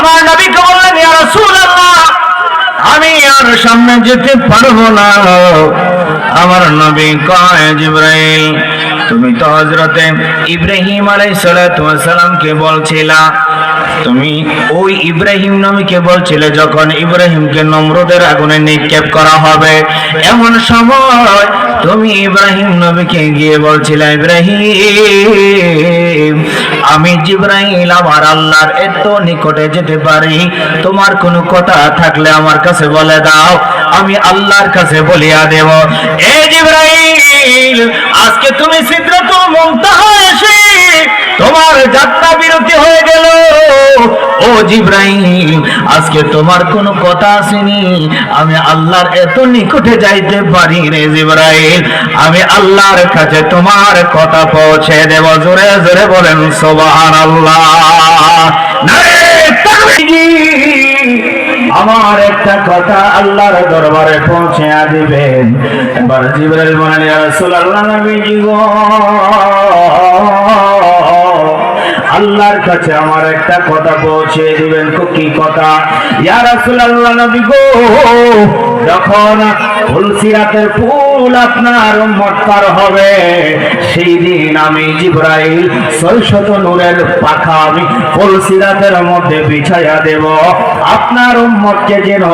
আমার নবীকে বললেন, ইয়া রাসূলুল্লাহ, আমি আর সামনে যেতে পারবো না। আমার নবী কয়, জিবরাইল, তুমি তো হযরতে ইব্রাহিম আলাইহিস সালাতু ওয়াস সালামকে বলছিলা, তুমি ওই ইব্রাহিম নবীকে বলছিলে যখন ইব্রাহিমকে নমরুদের আগুনে নিক্ষেপ করা হবে, এমন সময় তুমি ইব্রাহিম নবীকে গিয়ে বলছিলে, ইব্রাহিম, আমি জিবরাইল আমার আল্লাহর এত নিকটে যেতে পারি, তোমার কোনো কথা থাকলে আমার কাছে বলে দাও, আমি আল্লাহর কাছে বলিয়া দেব। এ জিবরাইল, আজকে তুমি সিদরাতুল মুনতাহায় এসে তোমার যাত্রা বিরতি হয়ে গেল। ও জিবরাইল, আজকে তোমার কোনো কথা আসেনি, আমি আল্লাহর এত নিকটে যাইতে পারি রে জিবরাইল, আমি আল্লাহর কাছে তোমার কথা পৌঁছে দেব। জোরে জোরে বলেন সুবহানাল্লাহ। আমার একটা কথা আল্লাহর দরবারে পৌঁছে দিবেন। এবার জিবরাইল বলেন, ইয়া রাসূলুল্লাহ, নবীজি গো, আল্লাহর কাছে আমার একটা কথা পৌঁছে দিবেন। কি কথা? ইয়া রাসূলুল্লাহ, নবী গো, যখন ফুলসিরাতের ফুল আপনার উম্মত পার হবে, সেই দিন আমি জিবরাইল ৬০০ নূরের পাখা আমি ফুলসিরাতের মধ্যে বিছাইয়া দেব, আপনার উম্মতকে যেন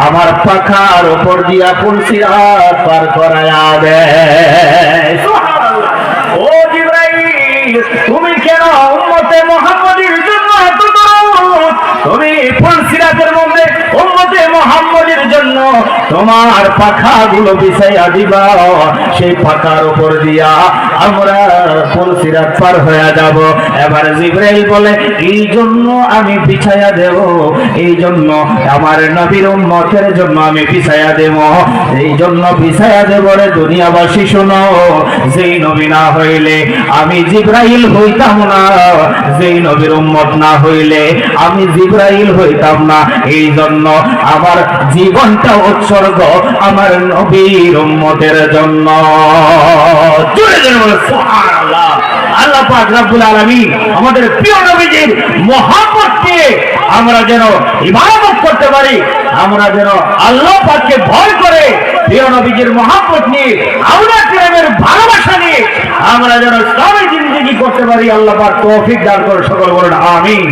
আমার পাখার উপর দিয়া ফুলসিরাত পার করায়া দেয়। ও জিবরাইল, তুমি কেন উম্মতে মুহাম্মাদের জন্য এত দরদ? তুমি ফুলসিরাতের মধ্যে উম্মতে মুহাম্মাদের জন্য তোমার পাখাগুলো বিছাইয়া দিবা, সেই পাখার উপর দিয়া আমরা ফুলসিরাত পার হয়ে যাব। এবার জিবরাইল বলে, এই জন্য আমি বিছাইয়া দেব, এই জন্য আমার নবীর উম্মতের জন্য আমি বিছাইয়া দেব, এই জন্য বিছাইয়া দেব রে দুনিয়াবাসী শোনো, যেই নবী না হইলে আমি জিবরাইল হইতাম না, যেই নবীর উম্মত না হইলে আমি জিবরাইল হইতাম না। এই জন্য আমার জীবনটা উৎসর্গ আমার নবীর উম্মতের জন্য। জোরে জোরে বলো সুবহানাল্লাহ। আল্লাহ পাক রব্বুল আলামিন আমাদের প্রিয় নবীজির মহব্বত নিয়ে আমরা যেন ইবাদত করতে পারি, আমরা যেন আল্লাহ পাককে ভয় করে প্রিয় নবীজির মহব্বত নিয়ে আওলিয়া কিরামের ভালোবাসা নিয়ে আমরা যেন ইসলামী জিন্দেগি করতে পারি। আল্লাহ পাক তৌফিক দান করে সকল বলেন আমিন।